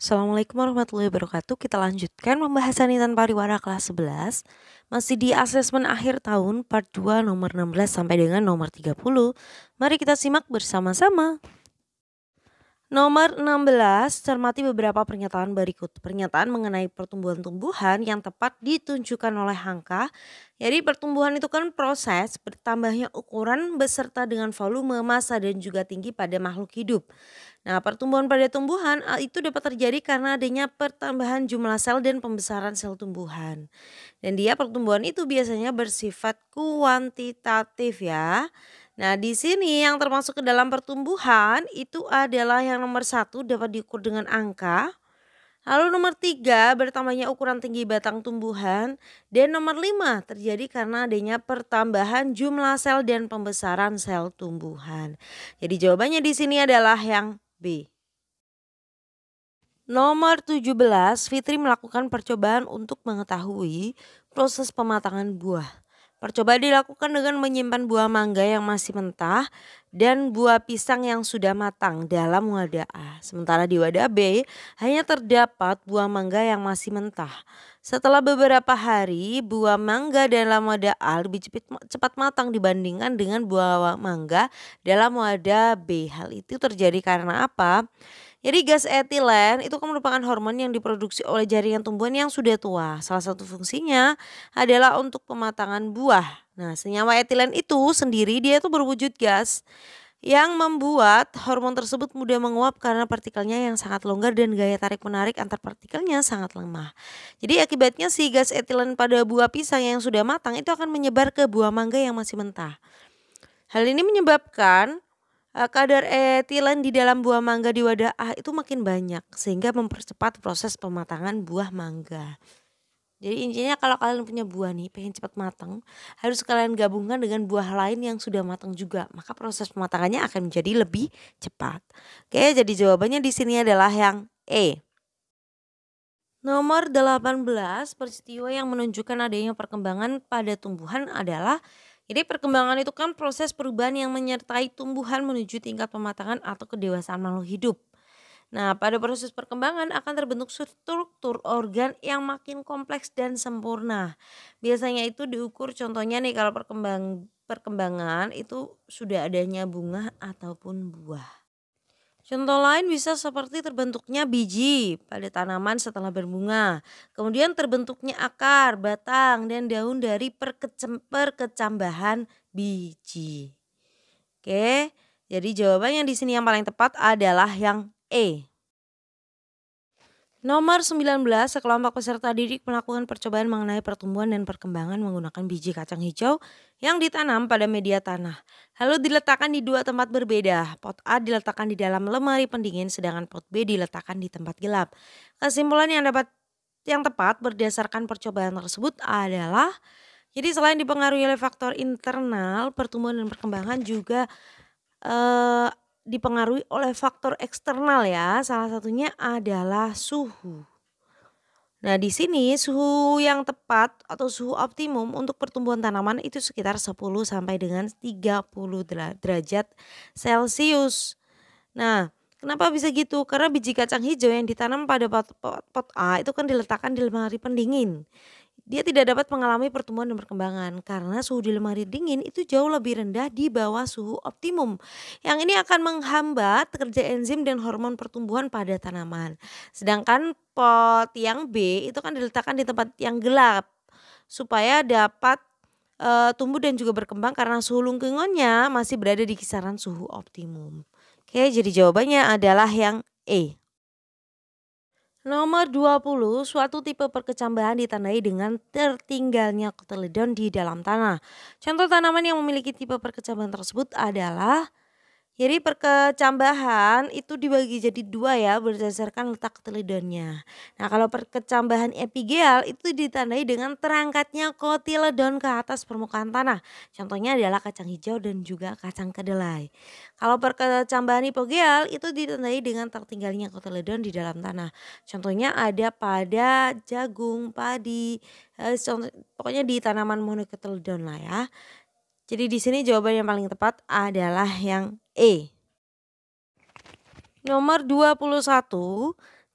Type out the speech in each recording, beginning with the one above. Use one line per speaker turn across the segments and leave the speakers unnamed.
Assalamualaikum warahmatullahi wabarakatuh. Kita lanjutkan pembahasan Intan Pariwara kelas 11. Masih di asesmen akhir tahun part 2 nomor 16 sampai dengan nomor 30. Mari kita simak bersama-sama. Nomor 16, cermati beberapa pernyataan berikut. Pernyataan mengenai pertumbuhan tumbuhan yang tepat ditunjukkan oleh angka. Jadi pertumbuhan itu kan proses bertambahnya ukuran beserta dengan volume, massa dan juga tinggi pada makhluk hidup. Nah, pertumbuhan pada tumbuhan itu dapat terjadi karena adanya pertambahan jumlah sel dan pembesaran sel tumbuhan. Dan dia pertumbuhan itu biasanya bersifat kuantitatif ya. Nah, di sini yang termasuk ke dalam pertumbuhan itu adalah yang nomor 1 dapat diukur dengan angka. Lalu nomor 3 bertambahnya ukuran tinggi batang tumbuhan. Dan nomor 5 terjadi karena adanya pertambahan jumlah sel dan pembesaran sel tumbuhan. Jadi jawabannya di sini adalah yang B. Nomor 17, Fitri melakukan percobaan untuk mengetahui proses pematangan buah. Percobaan dilakukan dengan menyimpan buah mangga yang masih mentah dan buah pisang yang sudah matang dalam wadah A. Sementara di wadah B hanya terdapat buah mangga yang masih mentah. Setelah beberapa hari, buah mangga dalam wadah A lebih cepat matang dibandingkan dengan buah mangga dalam wadah B. Hal itu terjadi karena apa? Jadi gas etilen itu kan merupakan hormon yang diproduksi oleh jaringan tumbuhan yang sudah tua. Salah satu fungsinya adalah untuk pematangan buah. Nah, senyawa etilen itu sendiri dia tuh berwujud gas yang membuat hormon tersebut mudah menguap karena partikelnya yang sangat longgar dan gaya tarik menarik antar partikelnya sangat lemah. Jadi akibatnya si gas etilen pada buah pisang yang sudah matang itu akan menyebar ke buah mangga yang masih mentah. Hal ini menyebabkan kadar etilen di dalam buah mangga di wadah A itu makin banyak sehingga mempercepat proses pematangan buah mangga. Jadi intinya kalau kalian punya buah nih pengen cepat matang, harus kalian gabungkan dengan buah lain yang sudah matang juga, maka proses pematangannya akan menjadi lebih cepat. Oke, jadi jawabannya di sini adalah yang E. Nomor 18, peristiwa yang menunjukkan adanya perkembangan pada tumbuhan adalah, jadi perkembangan itu kan proses perubahan yang menyertai tumbuhan menuju tingkat pematangan atau kedewasaan makhluk hidup. Nah, pada proses perkembangan akan terbentuk struktur organ yang makin kompleks dan sempurna. Biasanya itu diukur contohnya nih kalau perkembangan itu sudah adanya bunga ataupun buah. Contoh lain bisa seperti terbentuknya biji pada tanaman setelah berbunga. Kemudian terbentuknya akar, batang, dan daun dari perkecambahan biji. Oke, jadi jawabannya di sini yang paling tepat adalah yang E. Nomor 19, sekelompok peserta didik melakukan percobaan mengenai pertumbuhan dan perkembangan menggunakan biji kacang hijau yang ditanam pada media tanah. Lalu diletakkan di dua tempat berbeda. Pot A diletakkan di dalam lemari pendingin sedangkan pot B diletakkan di tempat gelap. Kesimpulan yang tepat berdasarkan percobaan tersebut adalah, jadi selain dipengaruhi oleh faktor internal, pertumbuhan dan perkembangan juga eh, dipengaruhi oleh faktor eksternal ya. Salah satunya adalah suhu. Nah, di sini suhu yang tepat atau suhu optimum untuk pertumbuhan tanaman itu sekitar 10 sampai dengan 30 derajat Celcius. Nah, kenapa bisa gitu? Karena biji kacang hijau yang ditanam pada pot A itu kan diletakkan di lemari pendingin. Dia tidak dapat mengalami pertumbuhan dan perkembangan karena suhu di lemari dingin itu jauh lebih rendah di bawah suhu optimum. Yang ini akan menghambat kerja enzim dan hormon pertumbuhan pada tanaman. Sedangkan pot yang B itu kan diletakkan di tempat yang gelap supaya dapat tumbuh dan juga berkembang karena suhu lingkungannya masih berada di kisaran suhu optimum. Oke, jadi jawabannya adalah yang E. Nomor 20, suatu tipe perkecambahan ditandai dengan tertinggalnya kotyledon di dalam tanah. Contoh tanaman yang memiliki tipe perkecambahan tersebut adalah, jadi perkecambahan itu dibagi jadi dua ya berdasarkan letak kotyledonnya. Nah, kalau perkecambahan epigeal itu ditandai dengan terangkatnya kotyledon ke atas permukaan tanah. Contohnya adalah kacang hijau dan juga kacang kedelai. Kalau perkecambahan hipogeal itu ditandai dengan tertinggalnya kotyledon di dalam tanah. Contohnya ada pada jagung, padi, pokoknya di tanaman monokotyledon lah ya. Jadi di sini jawaban yang paling tepat adalah yang E. Nomor 21,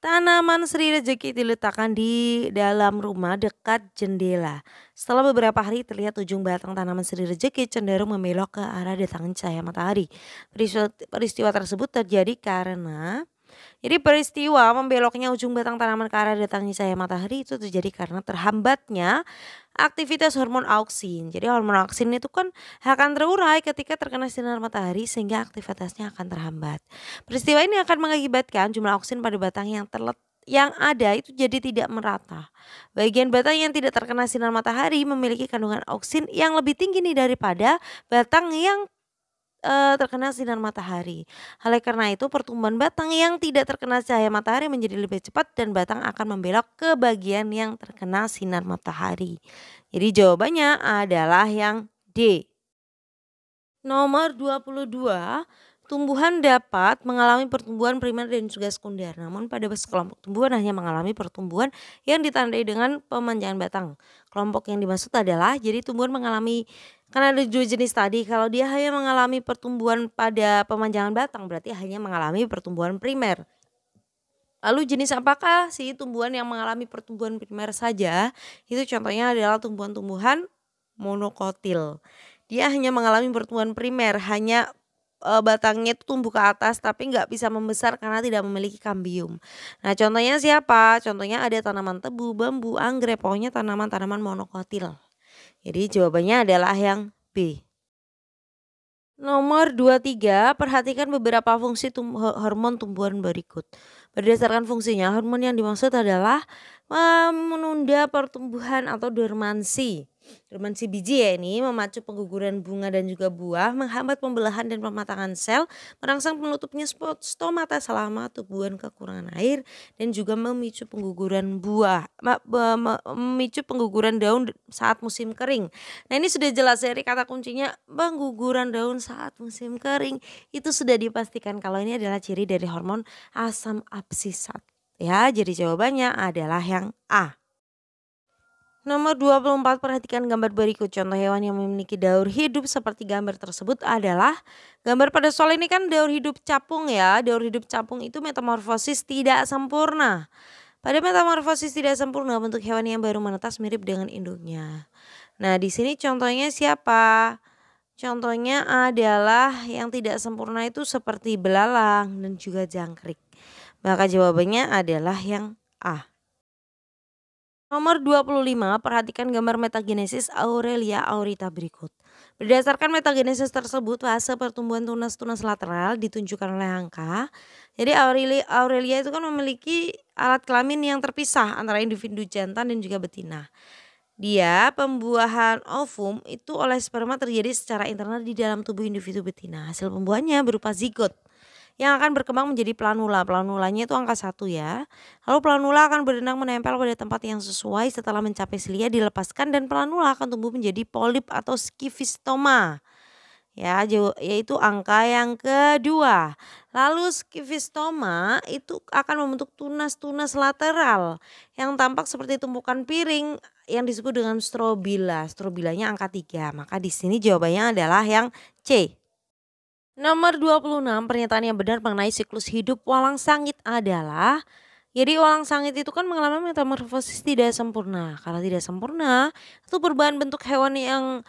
Tanaman Sri Rejeki diletakkan di dalam rumah dekat jendela. Setelah beberapa hari terlihat ujung batang tanaman Sri Rejeki cenderung membelok ke arah datangnya cahaya matahari. Peristiwa tersebut terjadi karena peristiwa membeloknya ujung batang tanaman ke arah datangnya cahaya matahari itu terjadi karena terhambatnya aktivitas hormon auksin. Jadi hormon auksin itu kan akan terurai ketika terkena sinar matahari sehingga aktivitasnya akan terhambat. Peristiwa ini akan mengakibatkan jumlah auksin pada batang yang ada itu jadi tidak merata. Bagian batang yang tidak terkena sinar matahari memiliki kandungan auksin yang lebih tinggi nih daripada batang yang terkena sinar matahari. Oleh karena itu pertumbuhan batang yang tidak terkena cahaya matahari menjadi lebih cepat dan batang akan membelok ke bagian yang terkena sinar matahari. Jadi jawabannya adalah yang D. Nomor 22, tumbuhan dapat mengalami pertumbuhan primer dan juga sekunder. Namun pada sekelompok tumbuhan hanya mengalami pertumbuhan yang ditandai dengan pemanjangan batang. Kelompok yang dimaksud adalah jadi tumbuhan mengalami, karena ada dua jenis tadi, kalau dia hanya mengalami pertumbuhan pada pemanjangan batang berarti hanya mengalami pertumbuhan primer. Lalu jenis apakah sih tumbuhan yang mengalami pertumbuhan primer saja? Itu contohnya adalah tumbuhan-tumbuhan monokotil. Dia hanya mengalami pertumbuhan primer, hanya batangnya itu tumbuh ke atas tapi nggak bisa membesar karena tidak memiliki kambium. Nah contohnya siapa? Contohnya ada tanaman tebu, bambu, anggrek, pokoknya tanaman-tanaman monokotil. Jadi jawabannya adalah yang B. Nomor 23, perhatikan beberapa fungsi hormon tumbuhan berikut. Berdasarkan fungsinya, hormon yang dimaksud adalah menunda pertumbuhan atau dormansi. Dormansi biji ya ini, memacu pengguguran bunga dan juga buah, menghambat pembelahan dan pematangan sel, merangsang penutupnya stomata selama tumbuhan kekurangan air, dan juga memicu pengguguran buah, memicu pengguguran daun saat musim kering. Nah ini sudah jelas dari kata kuncinya pengguguran daun saat musim kering. Itu sudah dipastikan kalau ini adalah ciri dari hormon asam absisat. Ya, jadi jawabannya adalah yang A. Nomor 24, perhatikan gambar berikut. Contoh hewan yang memiliki daur hidup seperti gambar tersebut adalah gambar pada soal ini kan daur hidup capung ya. Daur hidup capung itu metamorfosis tidak sempurna. Pada metamorfosis tidak sempurna bentuk hewan yang baru menetas mirip dengan induknya. Nah di sini contohnya siapa? Contohnya adalah yang tidak sempurna itu seperti belalang dan juga jangkrik. Maka jawabannya adalah yang A. Nomor 25, perhatikan gambar metagenesis Aurelia aurita berikut. Berdasarkan metagenesis tersebut, fase pertumbuhan tunas-tunas lateral ditunjukkan oleh angka. Jadi Aurelia itu kan memiliki alat kelamin yang terpisah antara individu jantan dan juga betina. Dia pembuahan ovum itu oleh sperma terjadi secara internal di dalam tubuh individu betina. Hasil pembuahannya berupa zigot yang akan berkembang menjadi planula. Planulanya itu angka 1 ya. Lalu planula akan berenang menempel pada tempat yang sesuai, setelah mencapai silia dilepaskan dan planula akan tumbuh menjadi polip atau skifistoma. Ya, yaitu angka yang kedua. Lalu skifistoma itu akan membentuk tunas-tunas lateral yang tampak seperti tumpukan piring yang disebut dengan strobila. Strobilanya angka 3. Maka di sini jawabannya adalah yang C. Nomor 26, pernyataan yang benar mengenai siklus hidup walang sangit adalah, jadi walang sangit itu kan mengalami metamorfosis tidak sempurna. Kalau tidak sempurna, itu perubahan bentuk hewan yang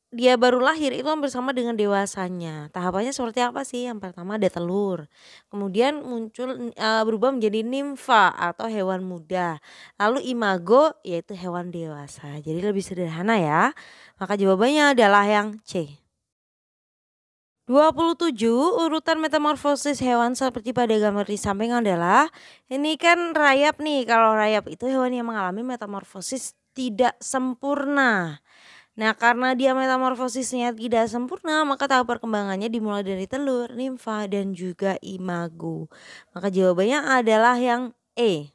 dia baru lahir itu bersama dengan dewasanya. Tahapannya seperti apa sih? Yang pertama ada telur, kemudian muncul berubah menjadi nimfa atau hewan muda. Lalu imago yaitu hewan dewasa. Jadi lebih sederhana ya. Maka jawabannya adalah yang C. 27, urutan metamorfosis hewan seperti pada gambar di samping adalah, ini kan rayap nih. Kalau rayap itu hewan yang mengalami metamorfosis tidak sempurna. Nah karena dia metamorfosisnya tidak sempurna, maka tahap perkembangannya dimulai dari telur, nimfa dan juga imago. Maka jawabannya adalah yang E.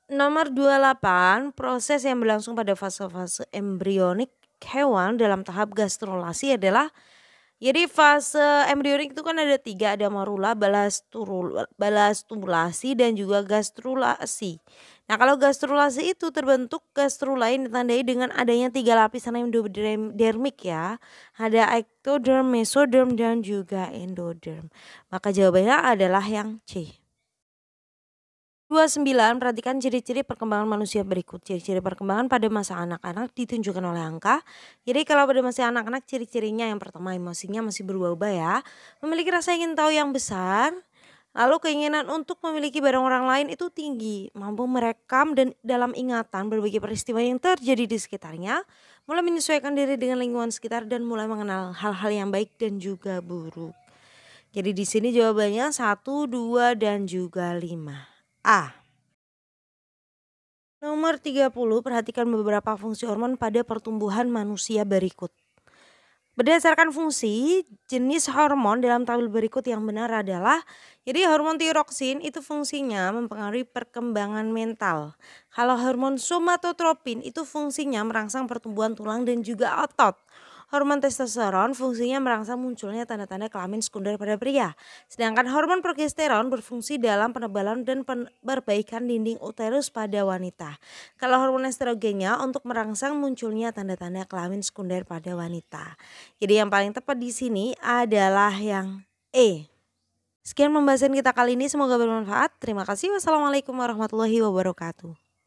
Nomor 28, proses yang berlangsung pada fase-fase embrionik hewan dalam tahap gastrulasi adalah, jadi fase embrionik itu kan ada 3, ada morula, balastulasi dan juga gastrulasi. Nah, kalau gastrulasi itu terbentuk gastrula yang ditandai dengan adanya 3 lapisan endodermik ya. Ada ectoderm, mesoderm, dan juga endoderm. Maka jawabannya adalah yang C. 29. Perhatikan ciri-ciri perkembangan manusia berikut. Ciri-ciri perkembangan pada masa anak-anak ditunjukkan oleh angka. Jadi kalau pada masa anak-anak ciri-cirinya yang pertama emosinya masih berubah-ubah ya. Memiliki rasa ingin tahu yang besar. Lalu keinginan untuk memiliki barang orang lain itu tinggi. Mampu merekam dan dalam ingatan berbagai peristiwa yang terjadi di sekitarnya. Mulai menyesuaikan diri dengan lingkungan sekitar dan mulai mengenal hal-hal yang baik dan juga buruk. Jadi di sini jawabannya 1, 2, dan juga 5. A. Nomor 30, perhatikan beberapa fungsi hormon pada pertumbuhan manusia berikut. Berdasarkan fungsi, jenis hormon dalam tabel berikut yang benar adalah, jadi hormon tiroksin itu fungsinya mempengaruhi perkembangan mental. Kalau hormon somatotropin itu fungsinya merangsang pertumbuhan tulang dan juga otot. Hormon testosteron fungsinya merangsang munculnya tanda-tanda kelamin sekunder pada pria. Sedangkan hormon progesteron berfungsi dalam penebalan dan perbaikan dinding uterus pada wanita. Kalau hormon estrogennya untuk merangsang munculnya tanda-tanda kelamin sekunder pada wanita. Jadi yang paling tepat di sini adalah yang E. Sekian pembahasan kita kali ini, semoga bermanfaat. Terima kasih. Wassalamualaikum warahmatullahi wabarakatuh.